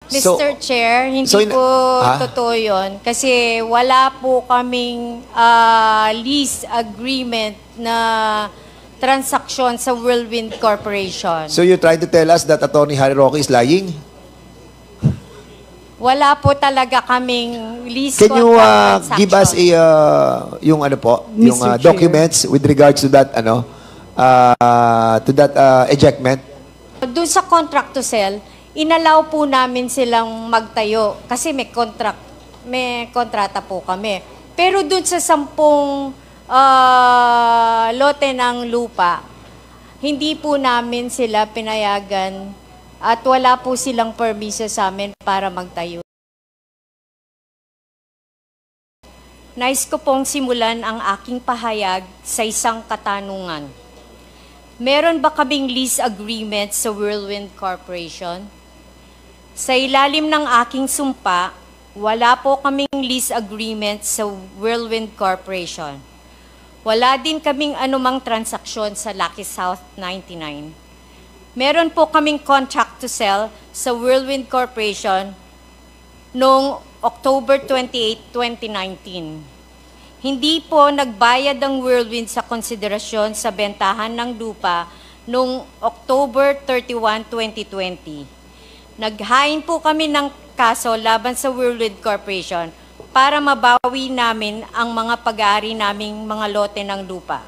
Mr. Chair, hindi po totoo yun. Kasi wala po kaming lease agreement na transaksyon sa Whirlwind Corporation. So you trying to tell us that Attorney Harry Roque is lying? Wala po talaga kaming lease Can you contract give us transaction. yung ano po, yung Mr. Chair. documents with regards to that ejectment? Doon sa contract to sell, inalaw po namin silang magtayo kasi may kontrata po kami. Pero doon sa 10 lote ng lupa, hindi po namin sila pinayagan at wala po silang permiso sa amin para magtayo. Nais ko pong simulan ang aking pahayag sa isang katanungan. Meron ba kaming lease agreement sa Whirlwind Corporation? Sa ilalim ng aking sumpa, wala po kaming lease agreement sa Whirlwind Corporation. Wala din kaming anumang transaksyon sa Lucky South 99. Meron po kaming contract to sell sa Whirlwind Corporation noong October 28, 2019. Hindi po nagbayad ang Whirlwind sa konsiderasyon sa bentahan ng lupa noong October 31, 2020. Naghain po kami ng kaso laban sa Whirlwind Corporation para mabawi namin ang mga pag-aari naming mga lote ng lupa.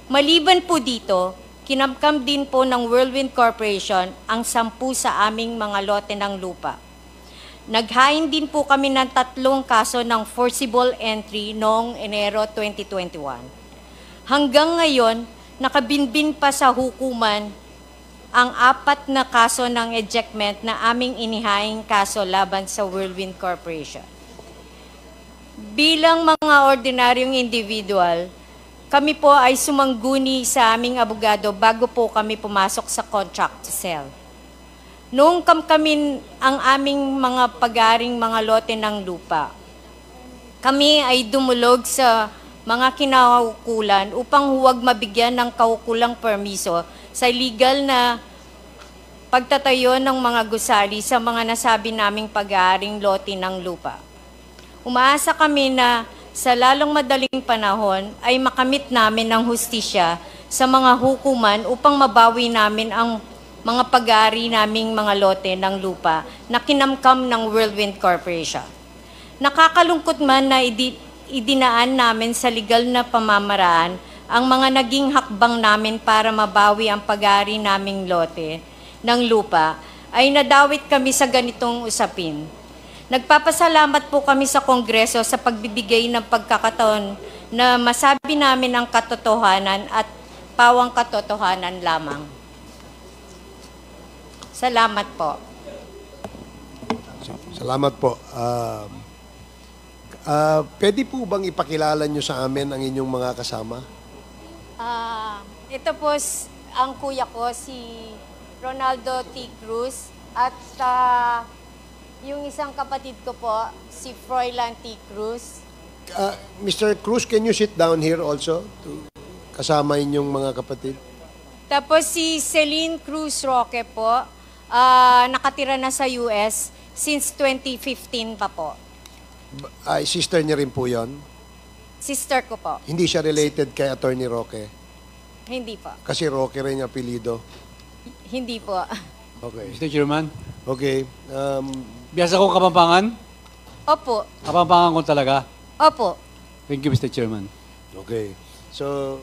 Maliban po dito, kinamkam din po ng Whirlwind Corporation ang 10 sa aming mga lote ng lupa. Naghain din po kami ng 3 kaso ng forcible entry noong Enero 2021. Hanggang ngayon, nakabinbin pa sa hukuman ang 4 na kaso ng ejectment na aming inihaing kaso laban sa Whirlwind Corporation. Bilang mga ordinaryong individual, kami po ay sumangguni sa aming abogado bago po kami pumasok sa contract to sell. Noong kamkamin ang aming mga pag-aring mga lote ng lupa, kami ay dumulog sa mga kinaukulan upang huwag mabigyan ng kaukulang permiso sa legal na pagtatayo ng mga gusali sa mga nasabi naming pag-aaring lote ng lupa. Umaasa kami na sa lalong madaling panahon ay makamit namin ng hustisya sa mga hukuman upang mabawi namin ang mga pag-aari naming mga lote ng lupa na kinamkam ng Whirlwind Corporation. Nakakalungkot man na idinaan namin sa legal na pamamaraan ang mga naging hakbang namin para mabawi ang pag-aari naming lote ng lupa, ay nadawit kami sa ganitong usapin. Nagpapasalamat po kami sa Kongreso sa pagbibigay ng pagkakataon na masabi namin ang katotohanan at pawang katotohanan lamang. Salamat po. Salamat po. Pwede po bang ipakilala nyo sa amin ang inyong mga kasama? Ito po ang kuya ko, si Ronaldo T. Cruz, at yung isang kapatid ko po, si Froilan T. Cruz. Mr. Cruz, can you sit down here also? Kasama inyong mga kapatid? Tapos si Celine Cruz Roque po, nakatira na sa US since 2015 pa po. Ay, sister niya rin po yon? Sister ko po. Hindi siya related kay Attorney Roque? Hindi po. Kasi Roque rin yung apelido? Hindi po. Okay. Mr. Chairman, Okay. biasa kong Kapampangan. Opo. Kapampangan ko talaga. Opo. Thank you, Mr. Chairman. Okay. So,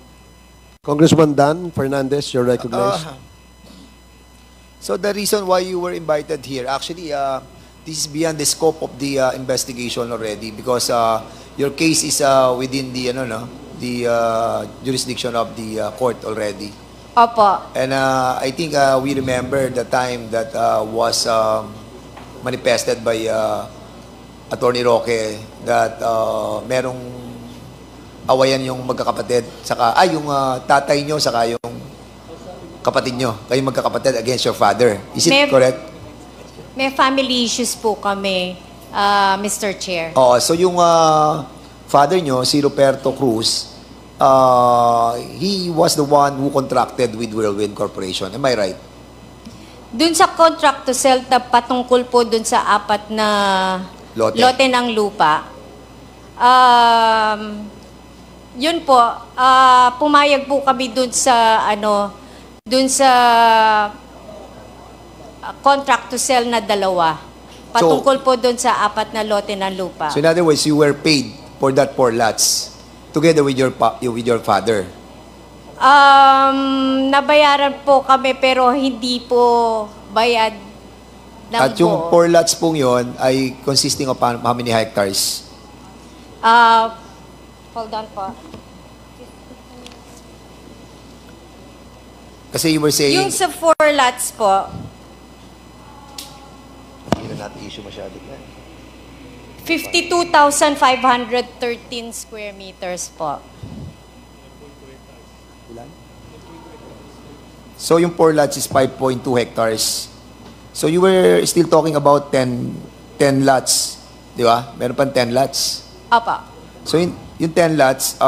Congressman Dan Fernandez, you're recognized. So the reason why you were invited here, actually, this is beyond the scope of the investigation already because your case is within the jurisdiction of the court already. Opo. And I think we remember the time that was manifested by Attorney Roque that merong awayan yung magkakapatid, saka yung tatay nyo, saka yung kapatid nyo, kayong magkakapatid against your father. Is it correct? May family issues po kami, Mr. Chair. So yung father nyo, si Roberto Cruz, he was the one who contracted with Whirlwind Corporation. Am I right? Dun sa contract to sell na patungkol po dun sa apat na Lote. ng lupa, yun po, pumayag po kami dun sa contract to sell na dalawa. Patungkol po dun sa apat na lote ng lupa. So in other words, you were paid for that 4 lots together with your father. Nabayaran po kami pero hindi po bayad ng At yung buo. 4 lots pong yon ay consisting of how many hectares? Hold on po. Kasi you were saying... Yung sa 4 lots po, Hindi na natin issue masyado yan. 52,513 square meters po. So yung 4 lots is 5.2 hectares. So you were still talking about 10 lots, di ba? Meron pang 10 lots. Apa, So yung 10 lots,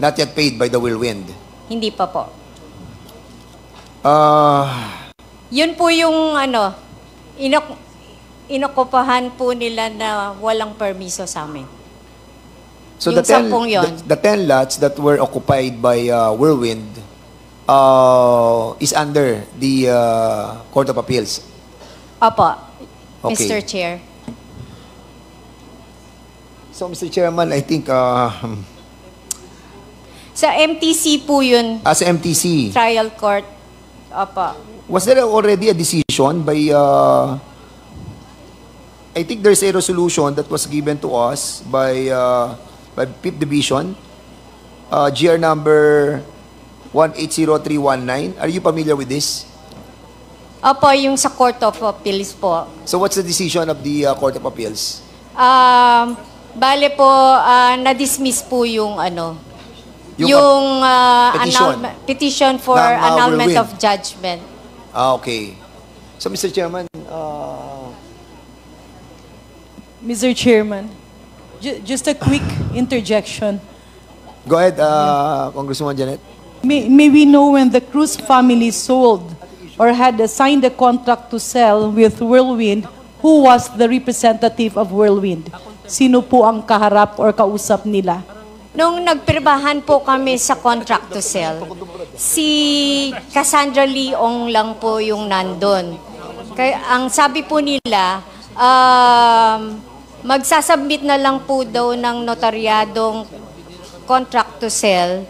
not yet paid by the Whirlwind. hindi pa po. Yun Yun po yung inokupahan po nila na walang permiso sa amin. So Yung 10 yun. the 10 lots that were occupied by Whirlwind is under the Court of Appeals. Opo, Okay. Mr. Chair. So Mr. Chairman, I think Sa MTC po yun, as MTC, trial court. Opo. was there already a decision by I think there's a resolution that was given to us by 5th Division, GR number 180319. Are you familiar with this? Opo, yung sa Court of Appeals po. So what's the decision of the Court of Appeals? Bale po, na-dismiss po yung Yung petition. petition for Ng, annulment Whirlwind. of judgment. Okay. So Mr. Chairman, Mr. Chairman, just a quick interjection. go ahead, Congresswoman Janet. May we know when the Cruz family sold or had signed a contract to sell with Whirlwind, who was the representative of Whirlwind? Sino po ang kaharap or kausap nila? Nung nagpirmahan po kami sa contract to sell, si Cassandra Leong lang po yung nandun. Kaya ang sabi po nila, magsasubmit na lang po daw ng notaryadong contract to sell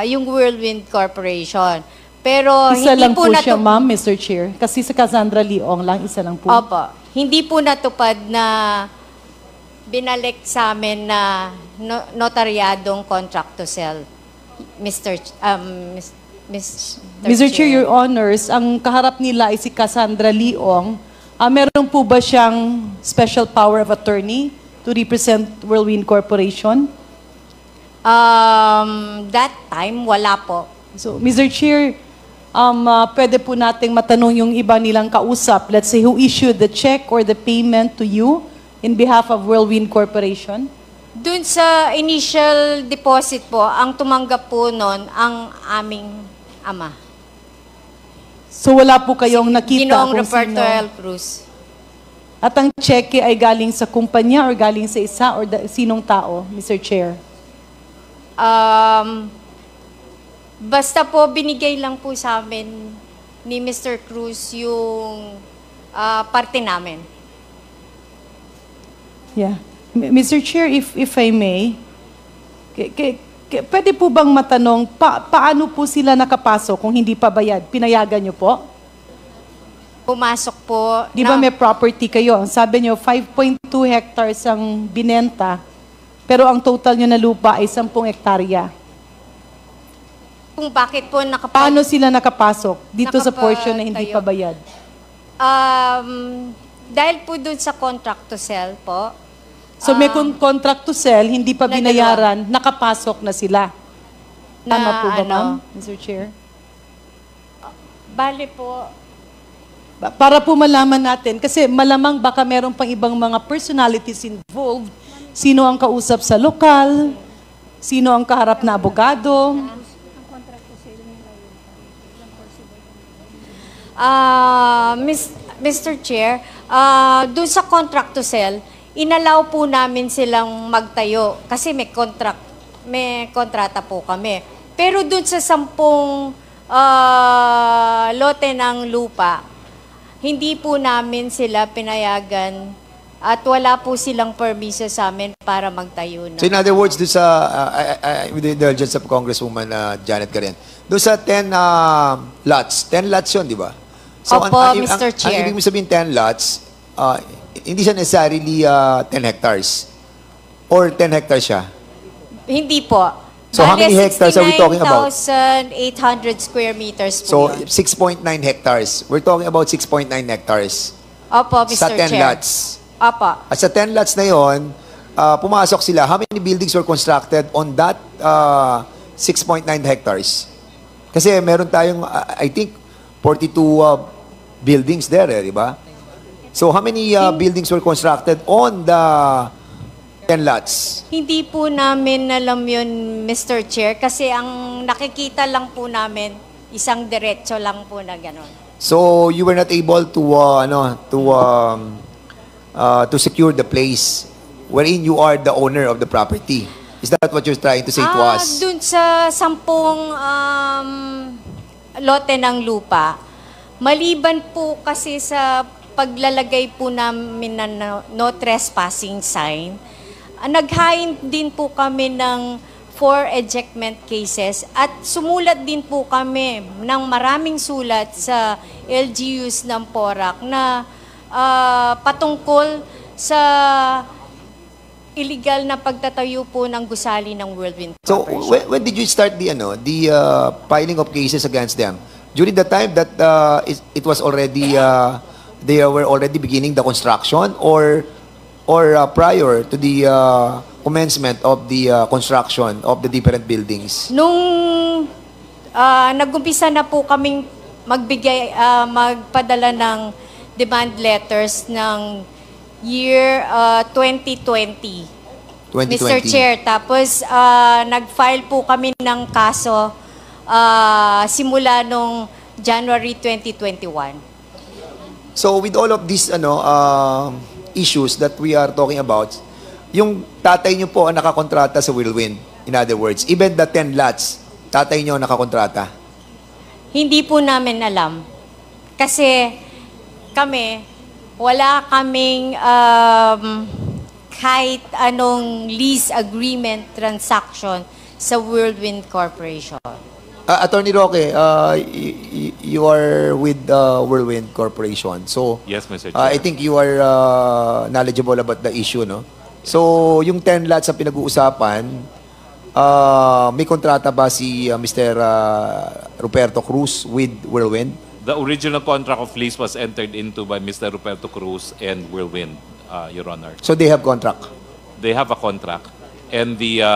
yung Whirlwind Corporation. Pero Isa hindi lang po siya, natupad. ma'am, Mr. Chair. Kasi sa Cassandra Leong lang, isa lang po. Opo. Hindi po natupad na binalik sa amin na notaryadong contract to sell. Mr. Chair, Your Honors, ang kaharap nila ay si Cassandra Leong. Meron po ba siyang special power of attorney to represent Whirlwind Corporation? That time, wala po. So, Mr. Chair, pwede po nating matanong yung iba nilang kausap. Let's say, who issued the check or the payment to you in behalf of Whirlwind Corporation? Dun sa initial deposit po, ang tumanggap po nun ang aming ama. So, wala po kayong nakita Ginoong kung Roberto sino? L. Cruz. At ang cheque ay galing sa kumpanya or galing sa isa or sinong tao, Mr. Chair? Basta po binigay lang po sa amin ni Mr. Cruz yung parte namin. Yeah. Mr. Chair, if I may, pwede po bang matanong, paano po sila nakapasok kung hindi pa bayad? Pinayagan niyo po? Pumasok po. Di ba may property kayo? Sabi niyo, 5.2 hectares ang binenta, pero ang total niyo na lupa ay 10 hektarya. Kung bakit po Paano sila nakapasok dito sa Nakapatayo. portion na hindi pa bayad? Dahil po dun sa contract to sell po, So may contract to sell, hindi pa na binayaran, nakapasok na sila. Tama Na po ba, ano? ma'am, Mr. Chair? bale po, Para po malaman natin, kasi malamang baka meron pang ibang mga personalities involved. Sino ang kausap sa lokal? Sino ang kaharap na abogado? Mr. Chair, dun sa contract to sell, inalaw po namin silang magtayo kasi may kontrata po kami. Pero dun sa 10 lote ng lupa, hindi po namin sila pinayagan at wala po silang permiso sa amin para magtayo na. So in other words, doon sa, with the indulgence of Congresswoman Janet Garin, doon sa 10 lots, 10 lots yun, di ba? So, Opo, Mr. Chair. Ang ibig mo sabihin 10 lots, hindi siya necessarily 10 hectares. Or 10 hectares siya. Hindi po. So, how many hectares are we talking about? 69,800 square meters So, po yun. 6.9 hectares. We're talking about 6.9 hectares. Opo, Mr. Sa 10 Chair. lots. Opo. At sa 10 lots na yon, pumasok sila. How many buildings were constructed on that 6.9 hectares? Kasi meron tayong, I think, 42 buildings there, di ba? So, how many buildings were constructed on the 10 lots? Hindi po namin alam yun, Mr. Chair, kasi ang nakikita lang po namin, isang diretso lang po na gano'n. So, you were not able to secure the place wherein you are the owner of the property. Is that what you're trying to say to us? Dun sa 10 lote ng lupa, maliban po kasi sa paglalagay po namin ng no trespassing sign, naghain din po kami ng 4 ejectment cases at sumulat din po kami ng maraming sulat sa LGUs ng PORAC na patungkol sa illegal na pagtatayo po ng gusali ng Whirlwind So, Corporation. when did you start the filing of cases against them? During the time that it was already they were already beginning the construction, or prior to the commencement of the construction of the different buildings? Nung nag-umpisa na po kaming magpadala ng demand letters ng year 2020. 2020. Mr. Chair, tapos nag-file po kami ng kaso simula nung January 2021. So with all of these issues that we are talking about, yung tatay niyo po ang nakakontrata sa Whirlwind. In other words, even the 10 lots, tatay niyo ang nakakontrata. Hindi po namin alam. Kasi kami, wala kaming kahit anong lease agreement transaction sa Whirlwind Corporation. Attorney Roque, you are with Whirlwind Corporation. So, Yes, Mr. Chair. I think you are knowledgeable about the issue, no? So, yung 10 lots na pinag-uusapan, may kontrata ba si Mr. Ruperto Cruz with Whirlwind? The original contract of lease was entered into by Mr. Ruperto Cruz and Whirlwind, Your Honor. So, they have contract? They have a contract. And the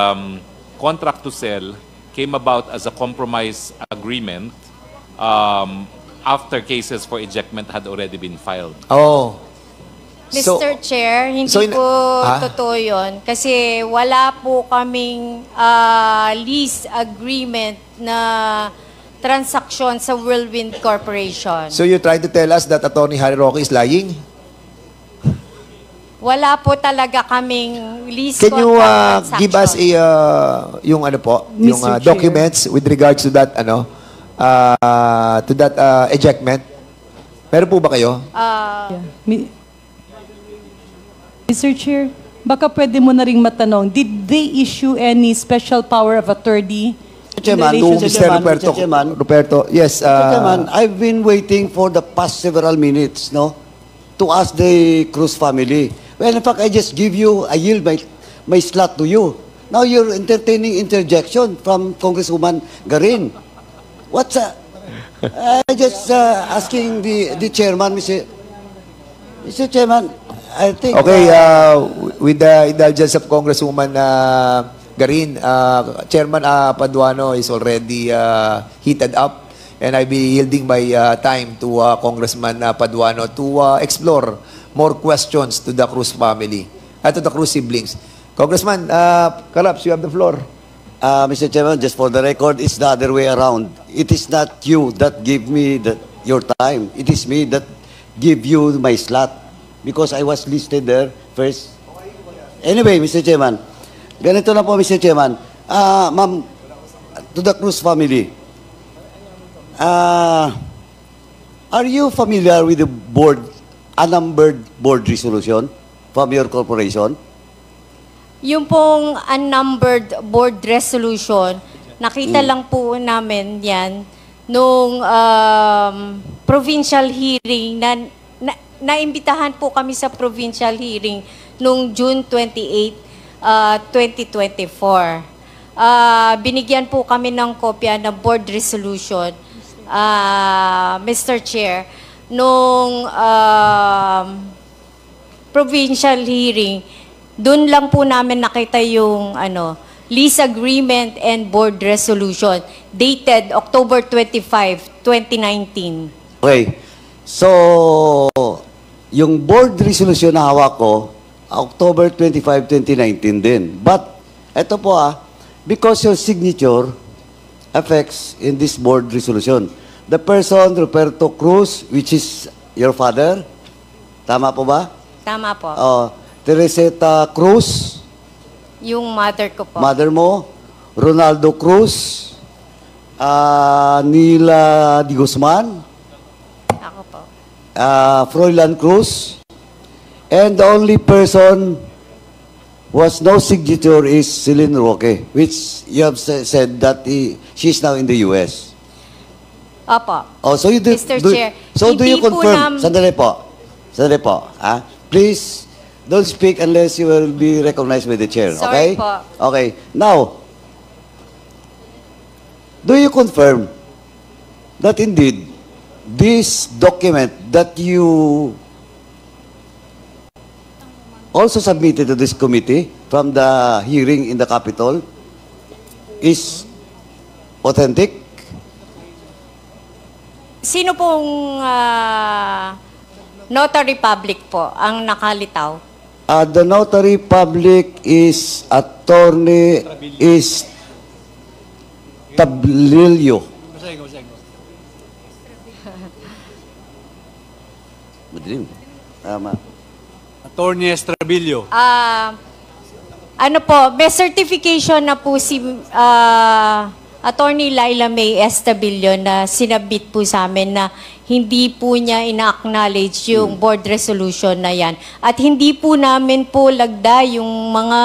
contract to sell came about as a compromise agreement after cases for ejectment had already been filed. Oh. Mr. Chair, hindi so in- po Ah? totoo yun. Kasi wala po kaming lease agreement na transaksyon sa Whirlwind Corporation. So, you're trying to tell us that Attorney Harry Roque is lying? Wala po talaga kaming lease Can you contract give us transaction. yung ano po, Mr. yung Chair. documents with regards to that ejectment? Meron po ba kayo? Yeah. Mr. Chair, baka pwede mo na ring matanong, did they issue any special power of attorney? Chairman, in To relation to Mr. Chairman, Ruperto. Mr. Chairman. Ruperto, yes. Mr. Chairman, I've been waiting for the past several minutes, no, to ask the Cruz family. Well, in fact, I just give you, I yield my slot to you. Now you're entertaining interjection from Congresswoman Garin. What's I just asking the chairman, Mr. Chairman, I think. Okay, with the indulgence of Congresswoman Garin, Chairman Paduano is already heated up, and I'll be yielding my time to Congressman Paduano to explore more questions to the Cruz family, to the Cruz siblings. Congressman, Karaps, you have the floor. Mr. Chairman, just for the record, it's the other way around. It is not you that give me your time. It is me that give you my slot because I was listed there first. Anyway, Mr. Chairman, ganito na po, Mr. Chairman. Ma'am, to the Cruz family, are you familiar with the unnumbered board resolution from your corporation? Yung pong unnumbered board resolution, nakita lang po namin yan nung provincial hearing naimbitahan po kami sa provincial hearing nung June 28, 2024. Binigyan po kami ng kopya ng board resolution, Mr. Chair, nung provincial hearing. Doon lang po namin nakita yung lease agreement and board resolution dated October 25, 2019. Okay. So, yung board resolution na hawak ko, October 25, 2019 din. But, eto po because your signature affects in this board resolution. The person, Roberto Cruz, which is your father, tama po ba? Tama po. Teresita Cruz, Yung mother ko po. mother mo, Ronaldo Cruz, Nila Di Guzman, Ako po. Froilan Cruz, and the only person was no signature is Celine Roque, which you have said that she's now in the US. Opo. Oh, so you do, Mr. Chair, so do you hindi po confirm? Sandali po. Please don't speak unless you will be recognized by the chair. Sorry Okay? po. Okay. Now, do you confirm that indeed this document that you also submitted to this committee from the hearing in the Capitol is authentic? Sino pong notary public po ang nakalitaw? The notary public is attorney is Tablilio. Madilim. Tama. Attorney Estrabillo. May certification na po si Attorney Laila May Estabillo na sinabit po sa amin na hindi po niya ina-acknowledge yung board resolution na yan. At hindi po namin po lagda yung mga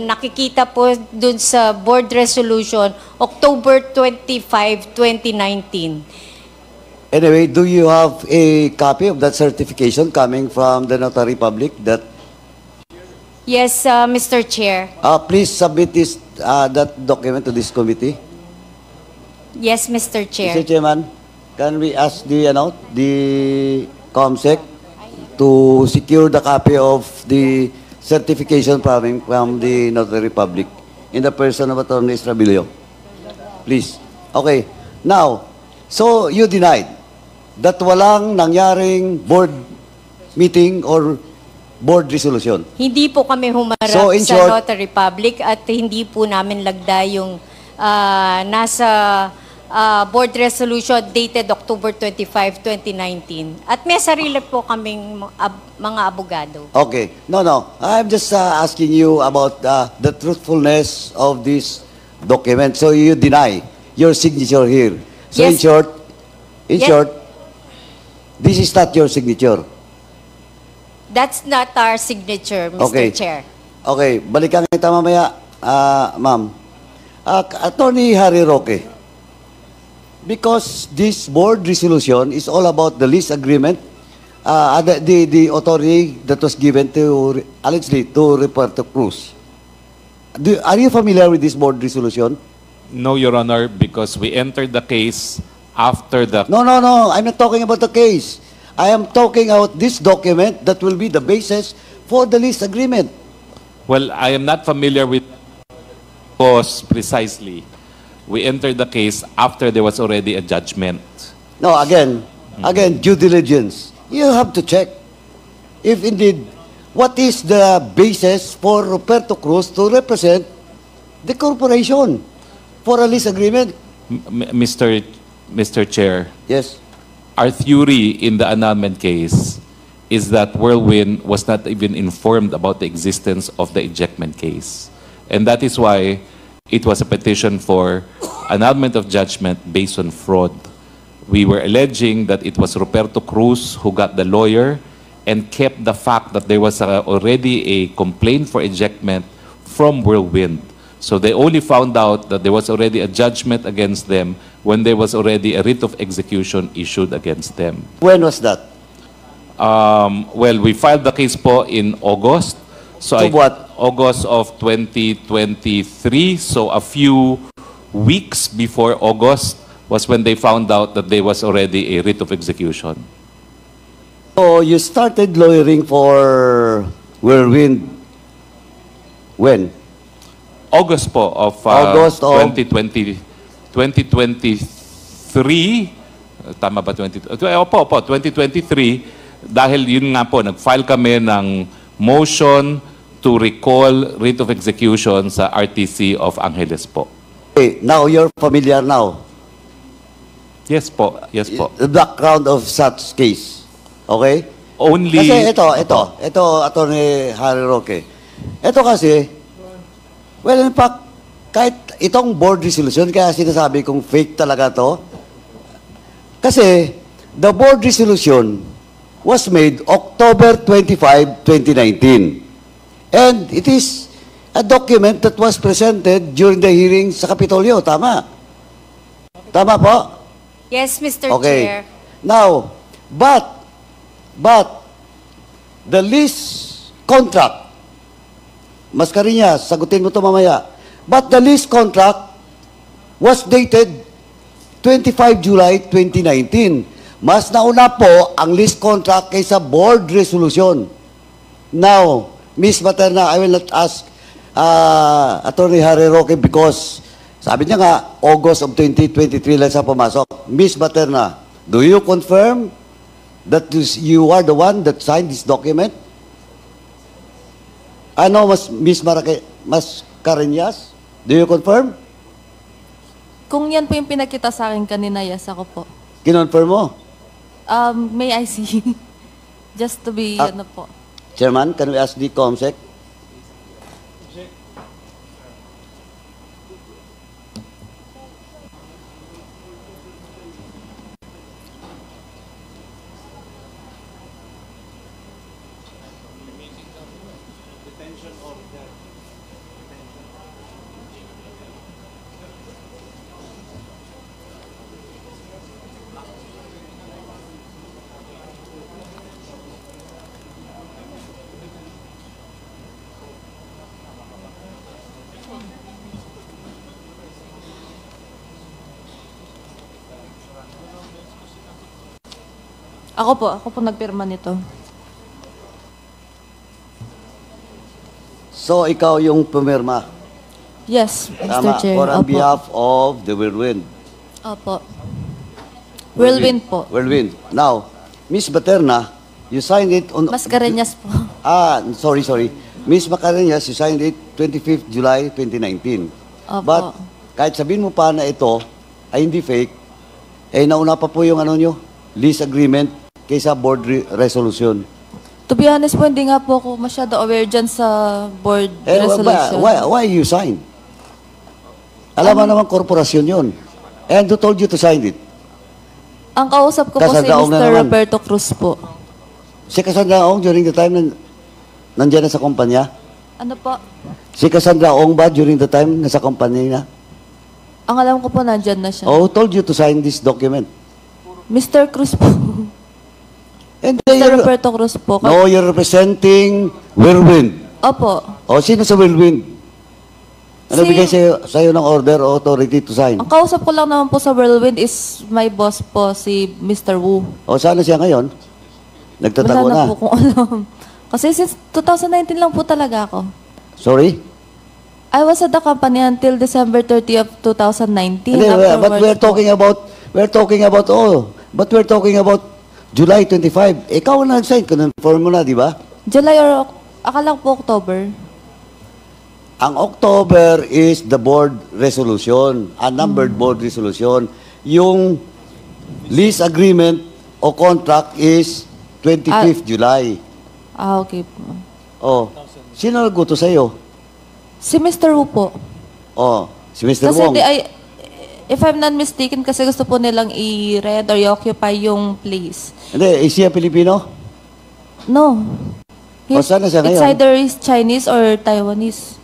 nakikita po dun sa board resolution October 25, 2019. Anyway, do you have a copy of that certification coming from the notary public that Yes, Mr. Chair. please submit this that document to this committee? Yes, Mr. Chair. Mr. Chairman, can we ask the COMSEC to secure the copy of the certification from the notary public in the person of Attorney Estrabillo? Please. Okay. Now, so you denied that walang nangyaring board meeting or board resolution. Hindi po kami humarap So, in sa short- notary public at hindi po namin lagda yung nasa board resolution dated October 25, 2019. At may sarili po kaming mga abogado. Okay. No. I'm just asking you about the truthfulness of this document. So you deny your signature here. So Yes. in Yes. short, this is not your signature. That's not our signature, Mr. Okay. Chair. Okay, balikan kita mamaya, ma'am. Attorney Harry Roque, because this board resolution is all about the lease agreement, the authority that was given to, allegedly, to Roberto Cruz. Are you familiar with this board resolution? No, Your Honor, because we entered the case after the... No. I'm not talking about the case. I am talking about this document that will be the basis for the lease agreement. Well, I am not familiar with because precisely we entered the case after there was already a judgment. No, again, due diligence. You have to check if indeed what is the basis for Roberto Cruz to represent the corporation for a lease agreement. Mr. Chair, Yes. our theory in the annulment case is that Whirlwind was not even informed about the existence of the ejectment case. And that is why it was a petition for annulment of judgment based on fraud. We were alleging that it was Roberto Cruz who got the lawyer and kept the fact that there was already a complaint for ejectment from Whirlwind. So they only found out that there was already a judgment against them when there was already a writ of execution issued against them. When was that? Well, we filed the case po in August. So what? August of 2023. So a few weeks before August was when they found out that there was already a writ of execution. So you started lawyering for Whirlwind when? August po of, August of 2023. Tama ba 2023? Dahil yun nga po, nag-file kami ng motion to recall writ of execution sa RTC of Angeles po. Okay, now you're familiar now. Yes po, yes po. The background of such case. Okay? Only... Kasi ito, Attorney Harry Roque. Ito kasi, well, in fact, kahit itong board resolution, kaya sinasabi kong fake talaga to, kasi the board resolution was made October 25, 2019. And it is a document that was presented during the hearing sa Kapitolyo. Tama? Tama po? Yes, Mr. Okay. Chair. Now, but the lease contract, Mascareñas, sagutin mo to mamaya. But the lease contract was dated 25 July 2019. Mas nauna po ang lease contract kaysa board resolution. Now, Ms. Materna, I will not ask Attorney Harry Roque because sabi niya nga, August of 2023 lang siya pumasok. Ms. Materna, do you confirm that you are the one that signed this document? Ano, Ms. Mascareñas? Do you confirm? Kung yan po yung pinakita sa akin kanina, yes ako po. Kinonfirm mo? May I see? Just to be, ano po. Chairman, can we ask the COMSEC? Ako po nagpirma nito. So, ikaw yung pumirma. Yes, Mr. Tama, Chair. for on Opo. behalf of the Whirlwind. Opo. Whirlwind po. Whirlwind. Now, Ms. Materna, you signed it on... Mascareñas po. Sorry. Ms. Mascareñas, you signed it 25th July 2019. Opo. But, kahit sabihin mo pa na ito ay hindi fake, nauna pa po yung lease agreement kaysa board resolution. To be honest po, hindi nga po ako masyado aware dyan sa board resolution. Why you sign? Alam mo naman korporasyon yun. And who told you to sign it? Ang kausap ko po si Kasandaong na Mr. naman. Roberto Cruz po. Si Cassandra Ong during the time nandiyan na sa kumpanya? Ano po? Si Cassandra Ong ba during the time nasa kumpanya na? Ang alam ko po, nandyan na siya. Who told you to sign this document? Mr. Cruz po. And Mr. Roberto Cruz po. No, you're representing Whirlwind. Opo. Sino sa Whirlwind? Ano bigay sa'yo ng order o authority to sign? Ang kausap ko lang naman po sa Whirlwind is my boss po, si Mr. Wu. Saan na siya ngayon? Nagtatago Wala na. na po kung alam. Kasi since 2019 lang po talaga ako. Sorry? I was at the company until December 30 of 2019. Hindi, but Afterwards we're talking about July 25. Ikaw na nag-sign, confirm mo na, di ba? July or akala ko po October. Ang October is the board resolution, a numbered board resolution. Yung lease agreement o contract is 25th July. Okay po. Oh, sino nagguto sa'yo? Si Mr. Wu po. Oh, si Mr. Kasi Wong. if I'm not mistaken, kasi gusto po nilang i-rent or i-occupy yung place. Hindi, is siya Pilipino? No. O, sana siya It's ngayon? either is Chinese or Taiwanese.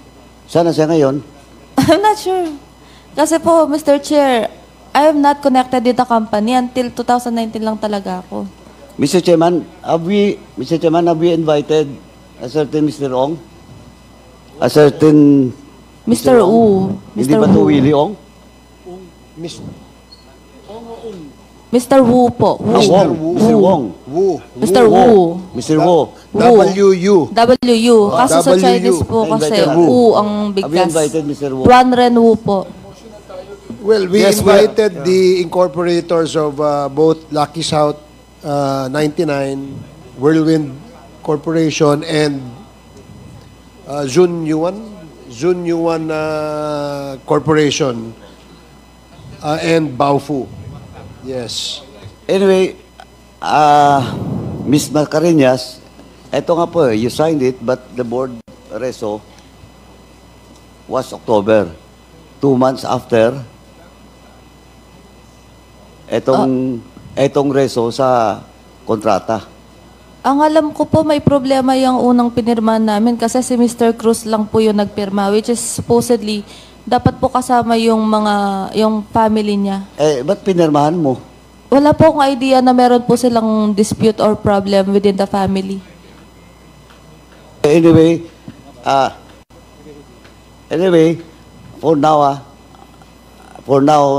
Sana siya ngayon? I'm not sure. Kasi po, Mr. Chair, I am not connected with the company until 2019 lang talaga ako. Mr. Chairman, have we invited a certain Mr. Ong? A certain Mr. Wu. Hindi Mr. ba ito Wu. Willie Ong? Mr. Wu po. Wu. Wong. Mr. Wong. Wu. Mr. Wu. Mr. Wo. W-U. W. Kaso sa WU. Chinese po kasi Invited. Wu ang Have we bigkas. invited Mr. Wo? Juan Ren Wu po. Well, we Yes, we are. invited the incorporators of both Lucky South 99, Whirlwind Corporation, and Zun Yuan Corporation, and Baofu. Yes. Anyway, Ms. Mascareñas, eto nga po, you signed it, but the board reso was October. 2 months after, etong reso sa kontrata. Ang alam ko po, may problema yung unang pinirmahan namin kasi si Mr. Cruz lang po yung nagpirma, which is supposedly, dapat po kasama yung family niya. Ba't pinirmahan mo? Wala po akong idea na meron po silang dispute or problem within the family. Anyway, for now,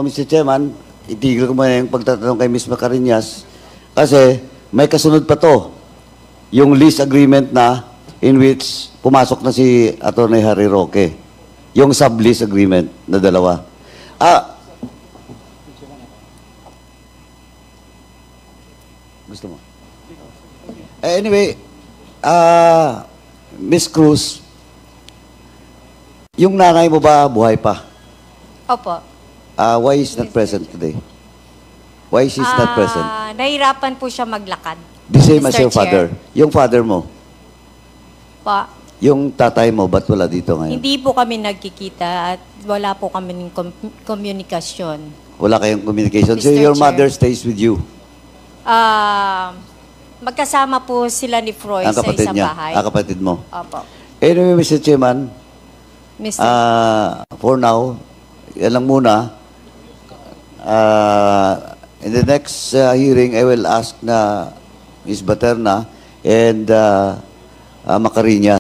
Mr. Chairman, itigil ko muna yung pagtatanong kay Ms. Mascareñas kasi may kasunod pa to. Yung lease agreement na in which pumasok na si Atty. Harry Roque. Yung sublease agreement na dalawa. Gusto mo? Anyway, Ms. Cruz, yung nanay mo ba buhay pa? Opo. Why is not present today? Why she is not present? Nahirapan po siya maglakad. The same as Mr. your Chair. father. Yung father mo, Pa, yung tatay mo, ba't wala dito ngayon? hindi po kami nagkikita at wala po kami ng komunikasyon. Wala kayong communication. So Mr. your Chair. mother stays with you. Magkasama po sila ni Froy Ang sa kapatid isang niya. bahay. Ang kapatid mo. Opo. Anyway, Mr. Chairman, Mr. for now, yan lang muna. In the next hearing, I will ask na Ms. Baterna and Mascareñas